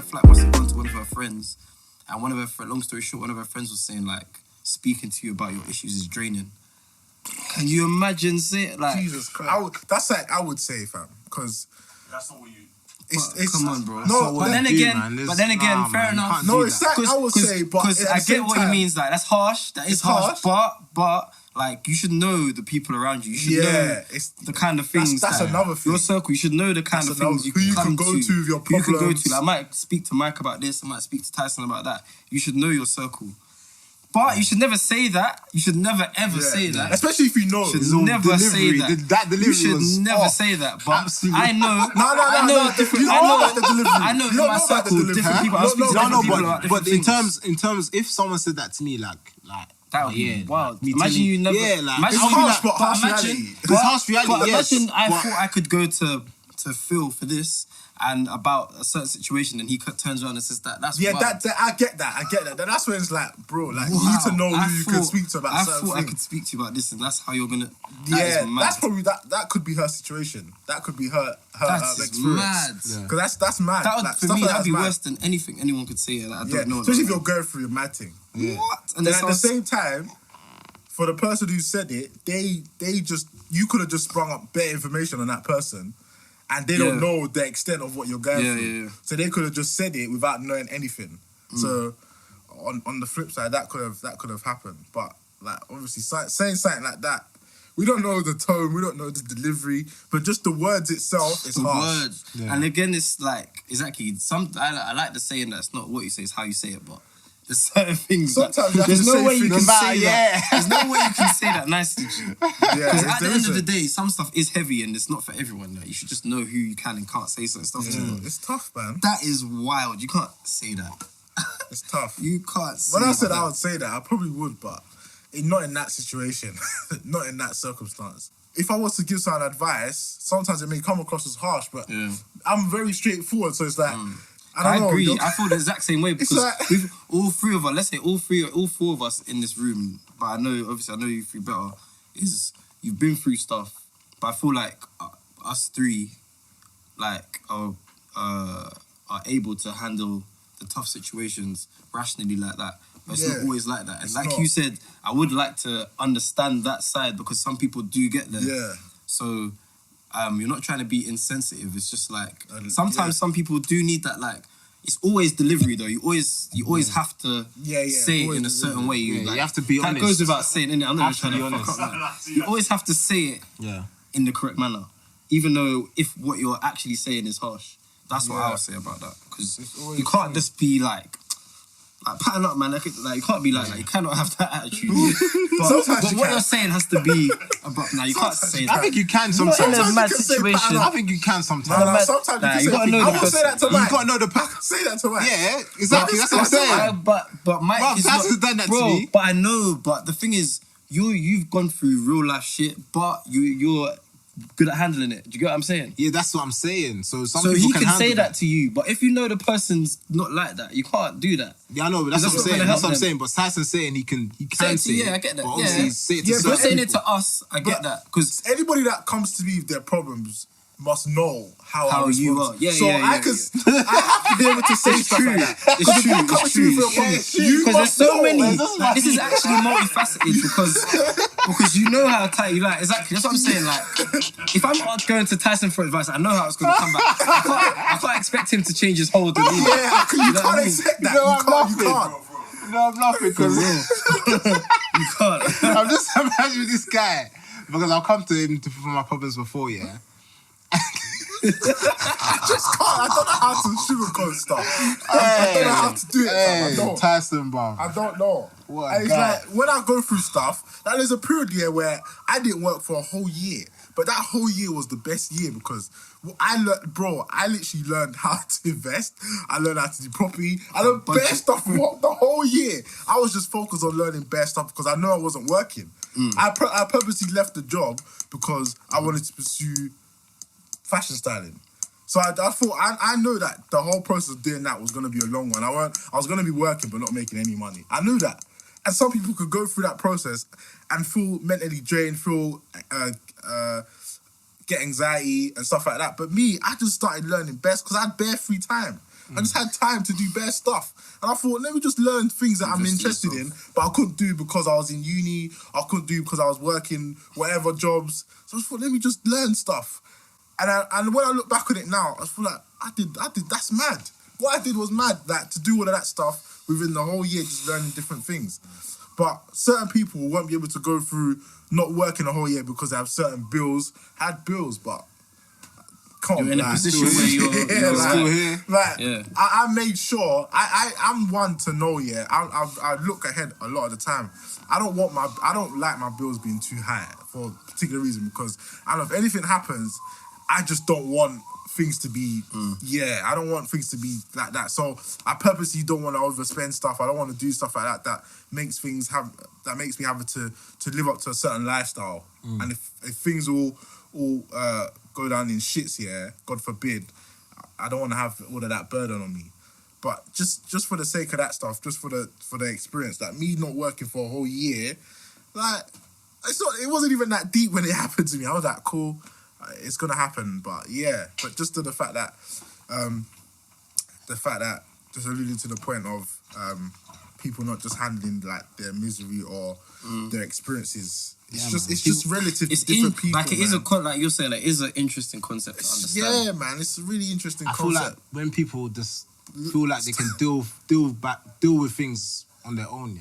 flat must have gone to one of her friends, and long story short, one of her friends was saying like, speaking to you about your issues is draining. Can you imagine like? Jesus Christ, that's like I would say, fam, because that's not what you. It's come on, bro. No, but then again, fair enough. No, it's like I would say, but because I get what he means. Like that's harsh. That is harsh. But like you should know the people around you. You should know the kind of things. That's another thing. Your circle. You should know the kind of things who you can go to with your problems. Who you can go to. Like, I might speak to Mike about this. I might speak to Tyson about that. You should know your circle. But you should never say that. You should never ever say that. Especially if you know. You should never say that. That delivery you should never say that. But absolutely. I know. I know different. I know in my circle different people. I speak to different people about different things. But in terms, if someone said that to me, like that would be wild. Imagine you never. Yeah, like it's harsh, but harsh reality. It's harsh reality. But imagine I thought I could go to Phil for this. And about a certain situation, and he turns around and says that. That's wild. I get that. That's when it's like, bro, like you need to know who you can speak to about certain things. I could speak to you about this, and that's how you're gonna. That's probably that could be her situation. That could be her experience. Mad. Because that's mad. For me, that'd be worse than anything anyone could say. That I don't know. Especially if you're going through a mad thing. What? And then at the same time, for the person who said it, you could have just sprung up better information on that person. And they don't know the extent of what you're going through. Yeah. So they could have just said it without knowing anything. So on the flip side, that could have happened. But like obviously saying something like that, we don't know the tone, we don't know the delivery, but just the words itself is harsh. Words. Yeah. And again, it's like exactly I like the saying that it's not what you say, it's how you say it, but there's certain things. Sometimes there's no way you can say that. There's no way you can say that nicely. Because at the end of the day, some stuff is heavy and it's not for everyone. Like, you should just know who you can and can't say certain stuff to. It's tough, man. That is wild. You can't say that. It's tough. You can't say that. When I said I would say that, I probably would, but not in that situation. Not in that circumstance. If I was to give someone advice, sometimes it may come across as harsh, but I'm very straightforward, so it's like... I agree. I feel the exact same way because we've all three of us, let's say all four of us in this room, but I know you three better, is you've been through stuff, but I feel like us three like are able to handle the tough situations rationally like that. But it's not always like that. And like you said, I would like to understand that side because some people do get there. Yeah. So you're not trying to be insensitive. It's just like sometimes some people do need that. Like it's always delivery though. You always have to say it in a certain way. You have to be honest. That goes without saying, innit? I'm not trying to be honest. You always have to say it in the correct manner, even though if what you're actually saying is harsh. That's what I would say about that because you can't just be like pattern up, man. Like you can't be like that. You cannot have that attitude. but what you're saying has to be abrupt. Now you can't say that. I think you can sometimes. In a mad situation. I think you can sometimes. Sometimes you gotta know the person. Say that to Mike. You gotta know the person. Say that to Mike. Yeah, exactly. That's what I'm saying. But Mike is not. Done that bro, to me. But I know. But the thing is, you've gone through real life shit, but you're good at handling it. Do you get what I'm saying? Yeah, that's what I'm saying. So he can say that to you, but if you know the person's not like that, you can't do that. Yeah, I know, but that's what I'm saying. That's what I'm saying. But Tyson's saying he can say it. Yeah, I get that. But obviously say it to if you're saying it to us, I get that. Because anybody that comes to me with their problems must know how you are. Yeah, I have to be able to say stuff like that. It's true. Because there's so many. This is actually multifaceted because you know how tight you like. Exactly. That's what I'm saying. Like, if I'm going to Tyson for advice, I know how it's going to come back. I can't expect him to change his whole demeanor. Yeah, you can't expect that. You can't. No, I'm laughing because you can't. I'm just imagining this guy because I'll come to him for my problems before, yeah. I just can't. I don't know how to sugarcoat stuff. I don't know how to do it. I don't. Tyson, bro. I don't know. What and it's like when I go through stuff, like there's a period here where I didn't work for a whole year, but that whole year was the best year because I literally learned how to invest. I learned how to do property. I learned bare stuff the whole year. I was just focused on learning bare stuff because I know I wasn't working. I purposely left the job because I wanted to pursue fashion styling. So I thought, I know that the whole process of doing that was going to be a long one. I was going to be working but not making any money. I knew that. And some people could go through that process and feel mentally drained, get anxiety and stuff like that. But me, I just started learning best because I had bare free time. I just had time to do bare stuff. And I thought, let me just learn things that I'm interested in, but I couldn't do because I was in uni. I couldn't do because I was working whatever jobs. So I just thought, let me just learn stuff. And when I look back on it now, I feel like I did. That's mad. What I did was mad. Like to do all of that stuff within the whole year, just learning different things. But certain people won't be able to go through not working a whole year because they have certain bills. Had bills, but you're in a position where you're still here. I made sure. I'm one to know. Yeah, I look ahead a lot of the time. I don't like my bills being too high for a particular reason because I don't know if anything happens. I just don't want things to be, I don't want things to be like that. So I purposely don't want to overspend stuff. I don't want to do stuff like that makes me have to live up to a certain lifestyle. And if things all go down in shits, God forbid, I don't want to have all of that burden on me. But just for the sake of that stuff, just for the experience, like me not working for a whole year, like it wasn't even that deep when it happened to me. I was like, cool. It's gonna happen, but just to the fact that just alluding to the point of people not just handling like their misery or their experiences. It's just relative to different people. Like it is like you're saying, like it is an interesting concept to understand. Yeah, man, it's a really interesting concept. I feel like when people just feel like they can deal with things on their own,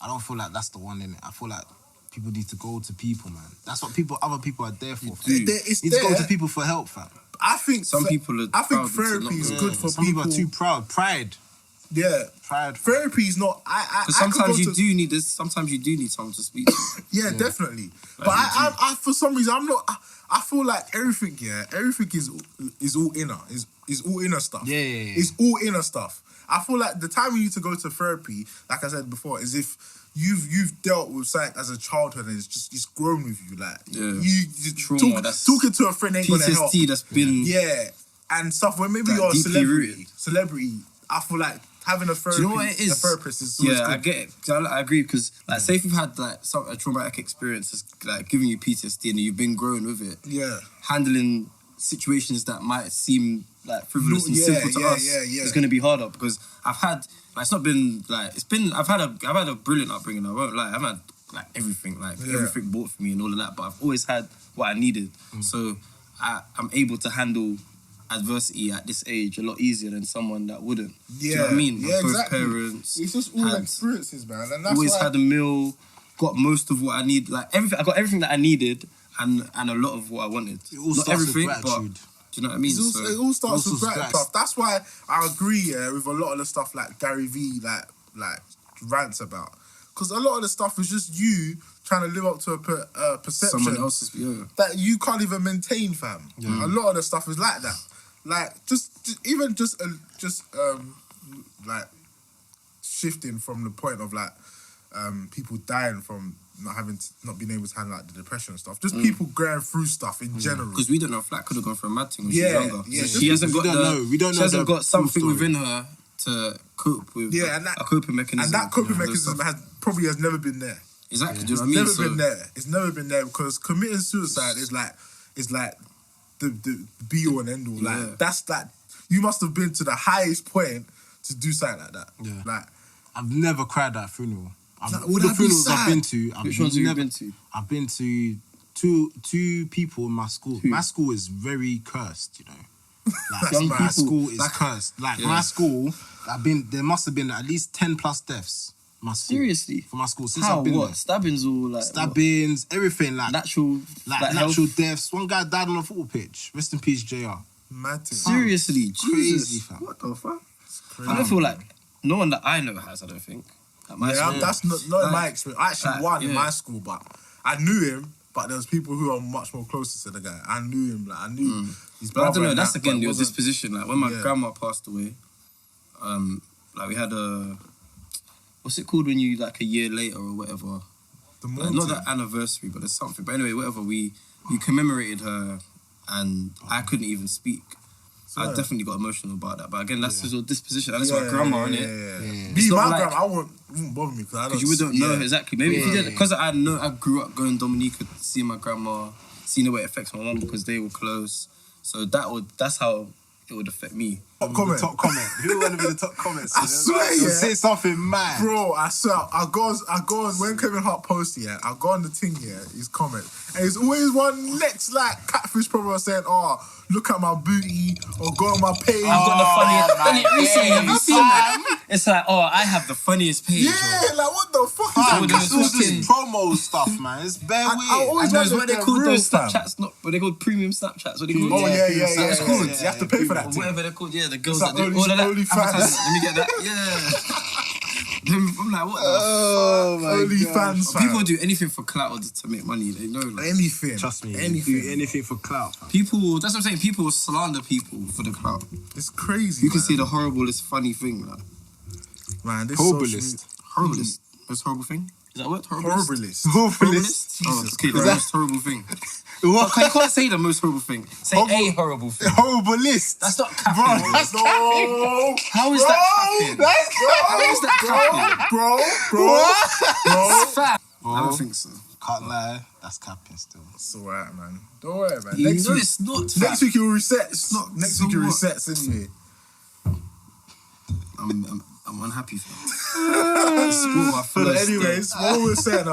I don't feel like that's the one in it. I feel like people need to go to people, man. That's what other people are there for. You need to go to people for help, fam. I think people are. I think therapy is good for some people. Some people are too proud. Pride. Yeah, pride. Therapy is not. Because sometimes you do need this. Sometimes you do need someone to speak to. Yeah, definitely. Like, but I for some reason I'm not. I feel like everything is all inner. Is all inner stuff. Yeah. It's all inner stuff. I feel like the time you need to go to therapy, like I said before, is if you've dealt with something as a childhood and it's grown with you. Like you trauma, talking to a friend ain't gonna help. PTSD that's been and stuff where maybe you're a celebrity. I feel like having a therapist. Do you know what it is? A therapist is good. I get it. I agree because like say if you've had like a traumatic experience that's like giving you PTSD and you've been growing with it. Yeah. Handling situations that might seem like frivolous and simple to us is going to be harder because I've had like it's not been like I've had a brilliant upbringing. I won't lie. I've had like everything everything bought for me and all of that, but I've always had what I needed. So I'm able to handle adversity at this age a lot easier than someone that wouldn't. Do you know what I mean? Yeah, both exactly. parents. It's just all experiences, man. And that's always had a meal, got most of what I need. Like everything, I got everything that I needed and a lot of what I wanted. It all starts with gratitude. But do you know what I mean? It all starts with gratitude. That's why I agree with a lot of the stuff like Gary V like rants about. Because a lot of the stuff is just you trying to live up to a perception someone else's that you can't even maintain, fam. A lot of the stuff is like that. Like like shifting from the point of like people dying from not being able to handle like the depression and stuff. Just people going through stuff in general. Because we don't know if Flat could have gone for a mad thing when she was younger. Yeah, she hasn't got she hasn't got something within her to cope with. Yeah, and a coping mechanism. And that coping mechanism has never been there. Exactly. Do you know what I mean? It's never been there. It's never been there because committing suicide is like the be all and end all. Like that's that. You must have been to the highest point to do something like that. Yeah. Like I've never cried at a funeral. All the funerals I've been to, which ones have you been to? I've been to two people in my school. Who? My school is very cursed, you know. Like my school is cursed. Like my school, there must have been at least 10 plus deaths. Seriously? For my school since I've been there. Stabbings or like stabbings, everything like natural deaths. One guy died on a football pitch. Rest in peace, JR. Mad. Seriously, crazy, Jesus. fam. What the fuck? I don't feel like no one that I know has. I don't think. That's not in my experience. I actually won in my school, but I knew him. But there was people who are much more closer to the guy. I knew him. Like I knew his brother. But I don't know. That's again your disposition. Like when my grandma passed away, like we had a what's it called when you like a year later or whatever. Not the anniversary, but there's something. But anyway, whatever. We commemorated her, and I couldn't even speak. I definitely got emotional about that. But again, that's your disposition. That's my grandma, innit? Me, my grandma, I wouldn't bother me because you wouldn't know her exactly. Maybe if you did, because I grew up going Dominica, seeing my grandma, seeing the way it affects my mum because they were close. So that's how it would affect me. Top comment. Who want to be the top comment? I swear, yeah. Say something mad. Bro, I swear, I go on, when Kevin Hart posts, yeah, I go on the thing, yeah, his comment. And there's always one next, like, catfish promo saying, oh, look at my booty, or go on my page. I've got the funniest. Recently, have you seen that? It's like, oh, I have the funniest page. Yeah, like, what the fuck is Fam, that? that's all this promo stuff, man. It's bare weird. I always And what they call those fam. Snapchats, not, but they called premium Snapchats. What they called? Oh, yeah. That's good. You have to pay for that thing. Whatever they're called, yeah, the girls It's that like do all of that. OnlyFans. Let me get that. Yeah. I'm like, what the Oh my OnlyFans, fuck? People do anything for clout or to make money. They know. Like. Anything. Trust me. Anything. Do anything for clout. Fam. People, that's what I'm saying. People will slander people for the clout. It's crazy. You can see the horriblest funny thing. Like. Man, this Horriblest. Horriblest. Most horrible thing? Is that what? Horriblest. Horriblest? Oh, Jesus okay, the Christ. most horrible thing. What? You can't say the most horrible thing. Say a horrible thing. Horrible list. That's not capping. Bro, that's No. How is that capping? How is that capping? Bro. Fat. I don't think so. Can't lie. That's capping still. It's alright, man. Don't worry, man. You Next know week, it's not. next week you'll reset. It's not. Next So week you'll what? resets anyway. I'm unhappy for that. But anyways, what we were saying,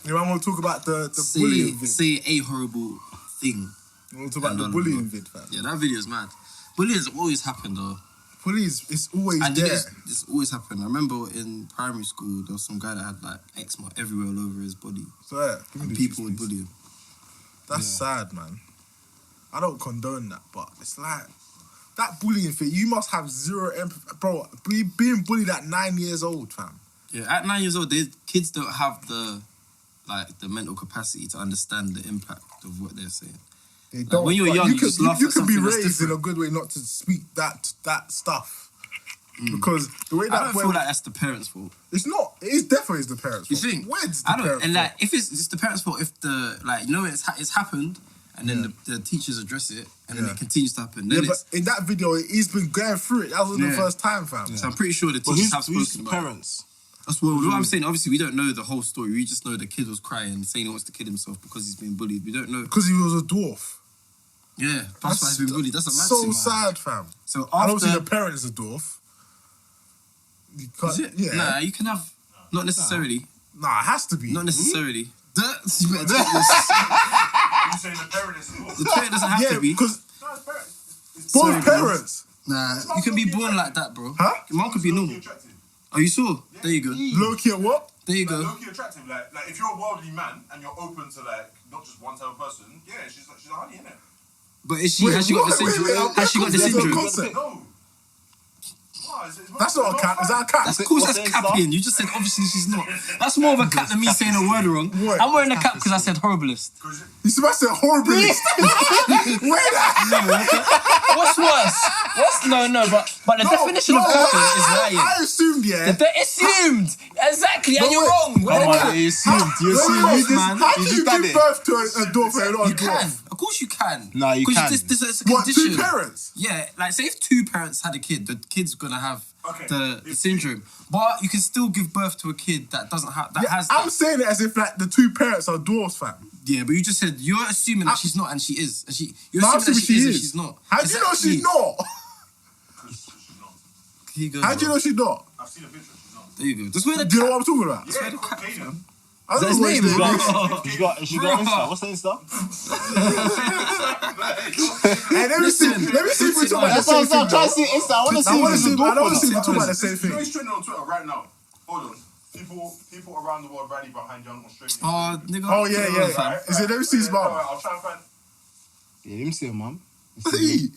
you want to talk about the bullying vid. Say a horrible thing. You want to talk about the bullying vid, fam. Yeah, that video is mad. Bullying has always happened though. Police, it's always And there. it's always happened. I remember in primary school, there was some guy that had like eczema everywhere all over his body. So yeah, give me And the people juice, would please. bully him. That's sad, man. I don't condone that, but it's like that bullying thing. You must have zero empathy, bro. Being bullied at 9 years old, fam. Yeah, at 9 years old, kids don't have the mental capacity to understand the impact of what they're saying. They don't. when you're but young, you just laugh you at can be something that's raised in a different. good way not to speak that stuff. Because the way I that don't feel like that's the parents' fault. it's not. It is definitely the parents' You fault. think? Where's the I don't. parents' And fault? like, if it's the parents' fault, if the it's happened, and then the teachers address it, and then Yeah. it continues to happen. Yeah, Then but in that video, he's been going through it. That wasn't the Yeah. first time, fam. so I'm pretty sure the But teachers have who's spoken the about it. parents? That's what I'm saying. Obviously, we don't know the whole story. We just know the kid was crying, saying he wants to kill himself because he's being bullied. We don't know. Because he was a dwarf. Yeah, that's why he's been bullied. That's a mad so thing. sad, fam. So I don't see after, the parent is a dwarf. You can't, is it? Yeah. Nah, you can have not necessarily. Nah, it has to be. Not necessarily. You saying the parent is a dwarf? The parent doesn't have Yeah, to be. because No, it's parents. both parents. Nah, you can be born like that, bro. Huh? Your mom could be normal. Attractive. Oh, you saw? There you go. Low-key at what? There you Like, go. low-key attractive. Like if you're a worldly man and you're open to like not just one type of person, yeah, she's a honey, innit? But is she? Has she got the syndrome? Has she got the That's a syndrome? concept. No. That's not a cat. Is that a cat? That's of course that's capping. You just said obviously she's not. That's more of a cap than me saying a word wrong. What? I'm wearing a cap because I said horriblest. You supposed to say horriblest. Where that? What's worse? But the definition of capping is lying. I assumed, yeah. Assumed exactly, and No, you're wait. wrong. Where Come the on, cap? you assumed. You assumed. You just, man. How you do just you done give it. birth to a dwarf and not a You can. dwarf? Of course you can. No, you Because can. This is a What, condition. two parents? Yeah, like say if two parents had a kid, the kid's gonna have Okay. the syndrome. But you can still give birth to a kid that doesn't have Yeah, has I'm that. saying it as if like the two parents are dwarfs, fam. Yeah, but you just said you're assuming that she's not and she is. And you're No, I'm assuming that assuming she is she and is. she's not. How do you know she's not? Here you go, How do you bro. know she's not? I've seen a picture. She's not. There you go. Just wear the Do you know cap. what I'm talking about? Yeah, it's Caucasian. I don't Is know that his what name, bro? She got Insta. What's the Insta? Hey, let me see if we're talking about the That's what same thing. I'm trying to see Insta. I want to see I want to if see. it's a I don't want to see if dwarf we're or talking not. about the same You know thing. he's trending on Twitter right now. Hold on. People around the world rally behind young Australians. Oh, nigga. Oh yeah. Is it? Let me see his mum. I'll try and find. Yeah, let me see her, mum. See,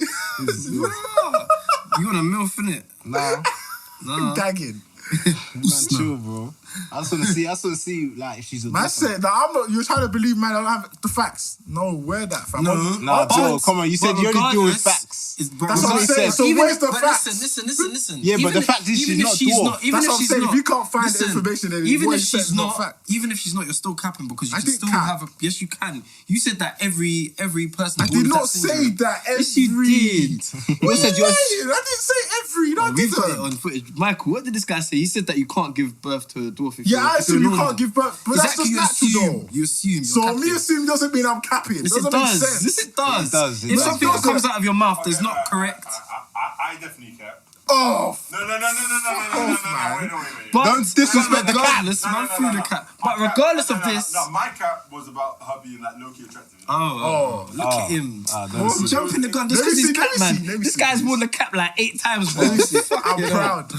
You want a MILF, innit? Nah, Nah. gagging. man, chill, bro. I just want to see, like, if she's a Man dwarf. said, "Nah, I'm not." You're trying to believe, man. I don't have the facts. No, where that fam? No. Nah, But- bro, come on. You said but you only deal with regardless, facts. It's, bro, That's what I'm regardless- saying. So even where's if- the but facts? Listen. Yeah, but Even the if- fact is even she's if not she's dwarf. not. Even That's if what I'm she's saying. not. If you can't find the listen, information, then even what if you said she's is not not, fact. even if she's not, you're still capping because you I can didn't still cap. have a. Yes, you can. You said that every person. I born did with not that say syndrome. that every. Yes, you did. What You said you you're- saying? I didn't say every. No, I We've got it didn't. on footage. Michael, what did this guy say? He said that you can't give birth to a dwarf. If Yeah, you're, I if you're assume you normal. can't give birth, but Exactly, that's just natural though. You assume. So You're me capping. assume doesn't mean I'm capping. Yes, Doesn't it does. make sense. Yes, it does. It does, it If does. something that comes out of your mouth is not correct. I definitely cap. Oh, No. Wait. But Don't disrespect the cat. regardless, man, through the cap. But regardless of this. No, my cap was about her being like low-key attractive. Look at him. Don't Jumping the gun. This Let me is see, cap, let me man. see, let me This see, guy's let me worn the cap like 8 times, bro. I'm proud.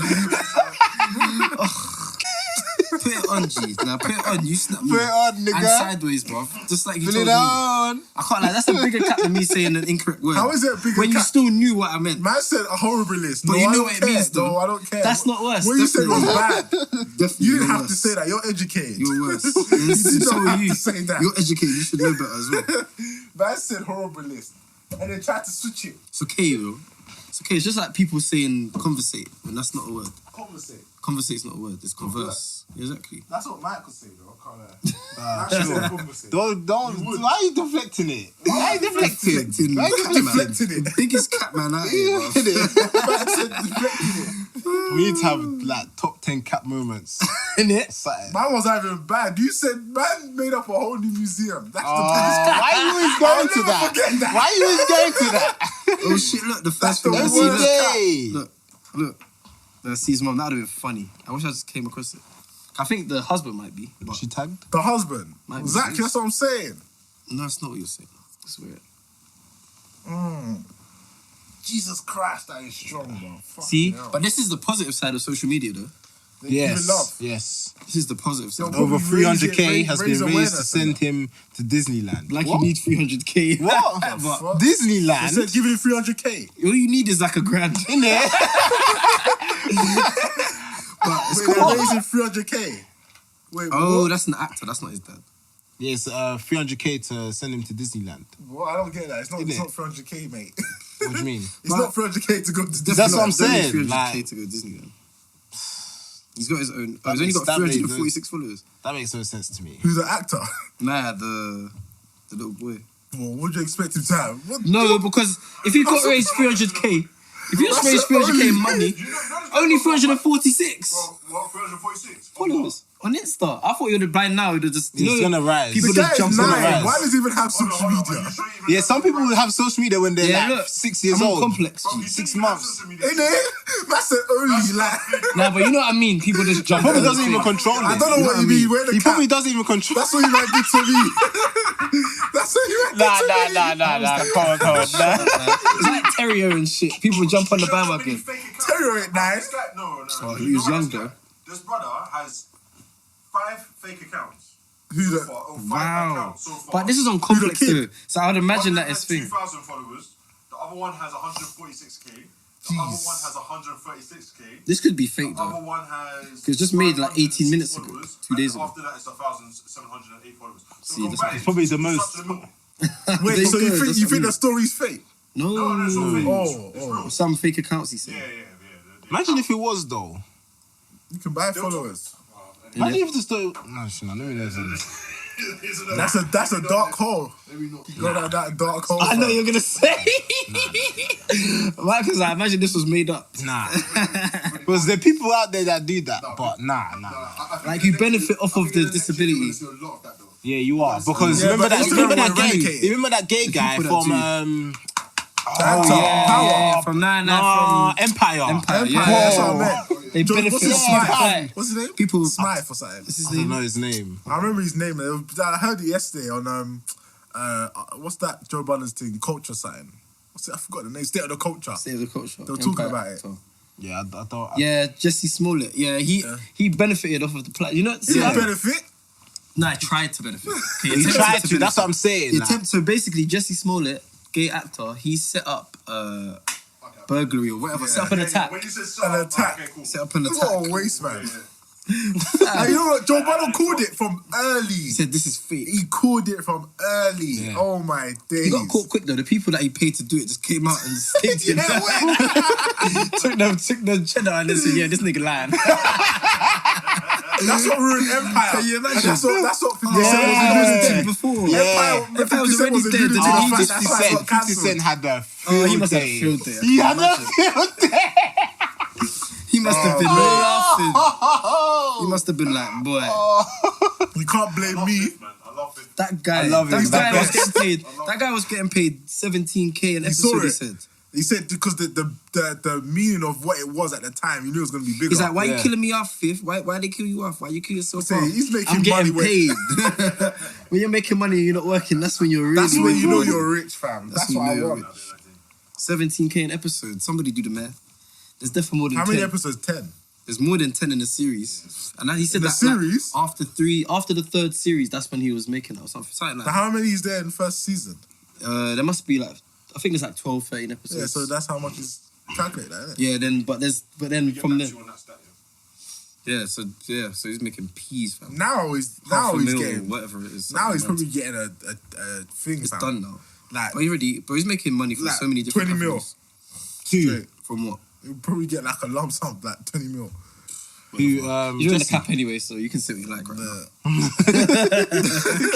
Put it on, G. Now put it on. You snap me. Put it on, nigga. And sideways, bro. Just like you Put told it me. on. I can't lie. That's a bigger cap than me saying an incorrect word. How is it a bigger when you cap? still knew what I meant? Man said a horribilist. But No, you I know don't what it care. means, though. No, I don't care. That's not worse. What you said was Definitely. bad. Definitely, You didn't you're have to worse. say that. You're educated. You're worse. You So don't are have you. to say that. You're educated. You should know better as well. Man said horribilist. And they tried to switch it. It's okay, though. It's okay. It's just like people saying conversate, and that's not a word. Conversate. Conversate's not a word. It's converse. Exactly. That's what Michael said, though. I can't lie. Sure. Conversate. Don't. Why are you deflecting it? Why are you deflecting? Deflecting. Why are you Deflecting it. The biggest cat man out here, bro. Man said deflecting it. We need to have like top 10 cap moments. Innit? Something. Man wasn't even bad. You said man made up a whole new museum. That's the biggest Why are you always going to never that? forget that. Why are you always going to that? Oh shit! Look, the first the thing I worst see. cat. Look. See his mom. That would have been funny. I wish I just came across it. I think the husband might be. But She tagged? The husband. Might be Exactly, serious. that's what I'm saying. no, that's not what you're saying. I swear. Jesus Christ, that is strong, bro. Fucking See, hell. but this is the positive side of social media, though. They give it love. Yes. This is the positive side. Yo, Over Probably raise 300k it, has raise been raised to awareness send and him to Disneyland. Like What? you need 300k. What? but Fuck. They Disneyland? said give him 300k. all you need is like a grand. In there? But it's Wait, cool. they're raising 300k. Wait, Oh, what? that's an actor. That's not his dad. Yes, 300k to send him to Disneyland. What? I don't get that. It's not Innit? 300k, mate. What do you mean? It's not 300k to go to Disneyland. That's what I'm saying. Only 300k Like, to go to Disneyland. He's got his own. That He's only got makes- that makes 346 followers. that makes no sense to me. Who's the actor? Nah, the little boy. Well, what do you expect him to have? What? No, because if you got raised 300k, if you just raised 300k in money, only 346 What, 346? followers on Insta. I thought you would by now. You'd have just He's gonna rise. People The just guy jump is on the 9. rise. Why does he even have social media? Yeah, some people will have social media when they're Yeah, like look, 6 years I'm on old. complex. Bro, you 6 shouldn't have months. social media. Ain't it? That's an only like. Nah, but you know what I mean. People just jump. Probably on the doesn't even thing. control it. I don't know what you mean. Where the He cap? probably doesn't even control. That's what you might do to me. That's what you might do to me. Nah. Come on. It's like Terrio and shit. People jump on the You know how many bandwagon. fake accounts- Terror at 9. This guy, no. Oh, he You was know young this guy? though. This brother has 5 fake accounts. Who's so that? far. Oh, 5 Wow. accounts so far. But this is on complex kid? though, so I would imagine One that has it's thing. 2,000 followers. The other one has 146k. The other one has 136k. This could be fake The other though. one has. Because just made like 18 minutes 506 ago, followers, 2 days and ago. After that, it's 1,708 followers. So See, that's- combined, It's probably the it's most- such a little. Wait, They so you good, think that's you what I think mean. the story's fake? No, that's not fake. Oh, It's oh. real. Some fake accounts he said. Yeah. Imagine if it was though. You can buy followers. Imagine if the story. No, shit, no, let me know. That's a dark hole. You go down that dark hole. I know fam. you're gonna say. Why? Because I imagine this was made up. Nah. Because there are people out there that do that, but nah. Like you benefit off of the disability. Yeah, you are. Because Yeah, remember but that it's remember gonna that be gay eradicated. you remember that gay guy people that from Actor. Yeah, from Nine from Empire. Empire. Yeah, That's what I yeah. meant. They John, benefit what's his off Smythe? that. What's his name? People. Smythe or something. What's his I don't name? know his name. I remember his name. I heard it yesterday on what's that Joe Budden's thing? Culture something. What's it? I forgot the name. State of the Culture. Save the culture. They were talking about it. Yeah, I don't. Yeah, Jesse Smollett. Yeah, he benefited off of the plot. You know, He see, didn't like, benefit. no, I tried to benefit. Okay, He attempted tried to. benefit. That's what I'm saying. He like. attempt- so basically, Jesse Smollett, gay actor, he set up burglary or whatever. Set up an attack. When you said An attack. Okay, cool. Set up an What attack. a waste, man. And you know what? Joe Budden called it from early. He said this is fake. He called it from early. Yeah. Oh my days. He got caught quick though. The people that he paid to do it just came out and saved him. Yeah, took the cheddar and they said, "Yeah, this nigga lying." That's what ruined Empire. Can you imagine? And that's what 50 Cent Yeah, was he alluding was to. dead before. Empire, Empire was 50 Cent already dead. alluding to Oh, the fact 50 that's why it Cent, got 50 cancelled. Cent had a Oh, field he must have day. filled there. He had a field day. He must have been laughing. He must have been like, boy, You can't blame me. Man, I love it. that guy. I love him. That He's guy the was best. getting paid. That guy was getting paid 17k an You saw episode. He it. said. He said because the meaning of what it was at the time, he knew it was gonna be bigger. He's like, why you killing me off, fifth? Why they kill you off? Why you kill yourself off? He's making I'm getting money paid. When you're making money and you're not working, that's when you're really. That's when you know you're rich, fam. That's what I when want. you're 17K an episode. Somebody do the math. There's definitely more than 10. How many episodes? 10. There's more than 10 in the series. And he said The that series? like, after the third series, that's when he was making it or something like But that. how many is there in the first season? There must be like, I think there's like 12, 13 episodes. Yeah, so that's how much is calculated, isn't it? Yeah, then from there. On that stat, So he's making peas, fam. Now he's getting whatever it is. Now he's something probably getting a thing. it's fam. done now. Like But he's making money from like so many different 20 mil. avenues. Straight. From what? He'll probably get like a lump sum, like 20 mil. You're in the cap anyway, so you can say what you like right now.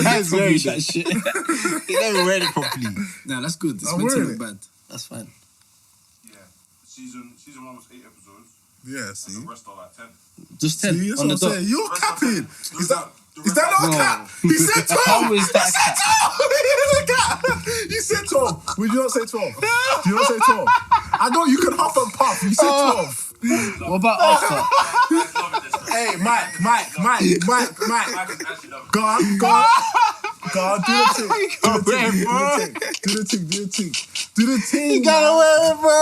Guys, wearing that that. shit. He never read it properly. Nah, that's good. It's I'm meant to wearing look it. bad. That's fine. Yeah. Season 1 was 8 episodes. Yeah, And see. the rest are like 10. Just 10 See, that's on what the I'm dot. saying. You're capping. Is that The not a cap? He said 12. How is that He said 12. You said 12. Would you not say 12? Do you not say 12? I know you can huff and puff. You said 12. What about after? Hey, Mike. Mike is actually loving it. Go on. Do the thing. Do the thing. You gotta wear it, bro.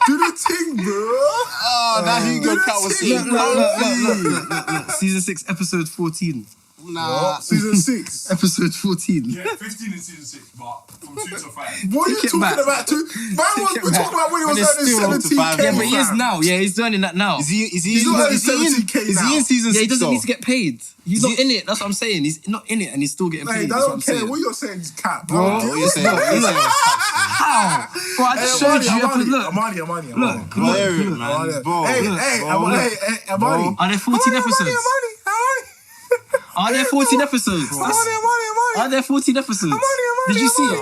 Do the thing, bro. Oh, now he got cut with Look. Season 6, episode 14. Nah. Season 6. Episode 14. Yeah, 15 in season 6, but from 2 to 5. What are you Take it talking back. about? We're talking about when he was And it's earning still 17K. Yeah, but he is fam. now. Yeah, he's doing that now. Is he He's not earning 17K is now. he in season 6? Yeah, he doesn't though? need to get paid. He's not in it. That's what I'm saying. He's not in it and he's still getting Like, I paid. That's what don't I'm care. saying. What you're saying is cap. Bro, What you saying? How? Bro, I just showed you. Look. Amani. Look. Wear it, man. Bro. Amani. Are there 14 episodes? Are there 14 episodes? Are there 14 episodes? Did you see it?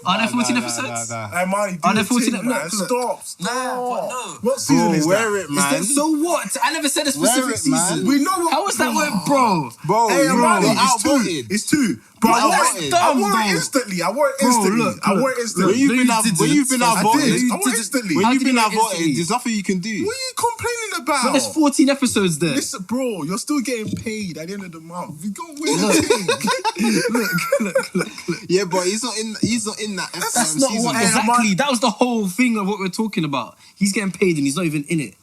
Are there 14 episodes? Amani, Are there 14 episodes? Stop. No. What season is wear that? it, man. So what? I never said a Wear specific it, man. season. We know what. How was that word, bro? Bro, Hey, Amani, you're it's 2. outvoted. It's 2. But You're I wore outvoted. it. I wore Bro. it instantly. I wore it instantly. look. I wore it instantly. When you've been No, you out, when didn't. you've been I outvoted, did. I wore it instantly. when How you've did been you get outvoted, instantly? there's nothing you can do. What are you complaining about? But there's 14 episodes there. Listen, bro, you're still getting paid at the end of the month. You don't win the thing. Look. Yeah, but he's not in that. That's not season. what Hey, exactly. That was the whole thing of what we're talking about. He's getting paid and he's not even in it.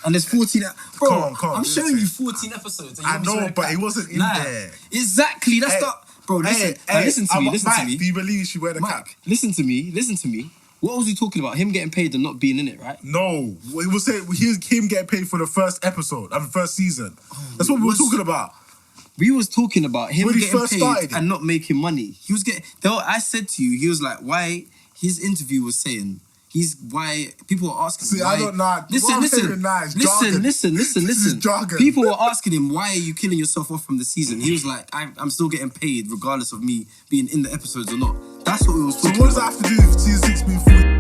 And there's 14. Bro, Come on, I'm do showing the you thing. 14 episodes. And I you know, want me to but he wasn't in Nah. there. Exactly. That's Hey, not. Bro, listen. Listen to me. Listen Mike, to me. do you believe she wear the cap? Mike, listen to me. What was he talking about? Him getting paid and not being in it, right? No, he was saying him getting paid for the first episode, the first season. That's what we were talking about. We was talking about him When he getting first paid started it. and not making money. He was getting. I said to you, he was like, why? His interview was saying why people were asking. See, why, I don't know. Listen. is jargon. People were asking him, why are you killing yourself off from the season? He was like, I'm still getting paid regardless of me being in the episodes or not. That's what we was So talking what does about. that have to do with season 6 being 40?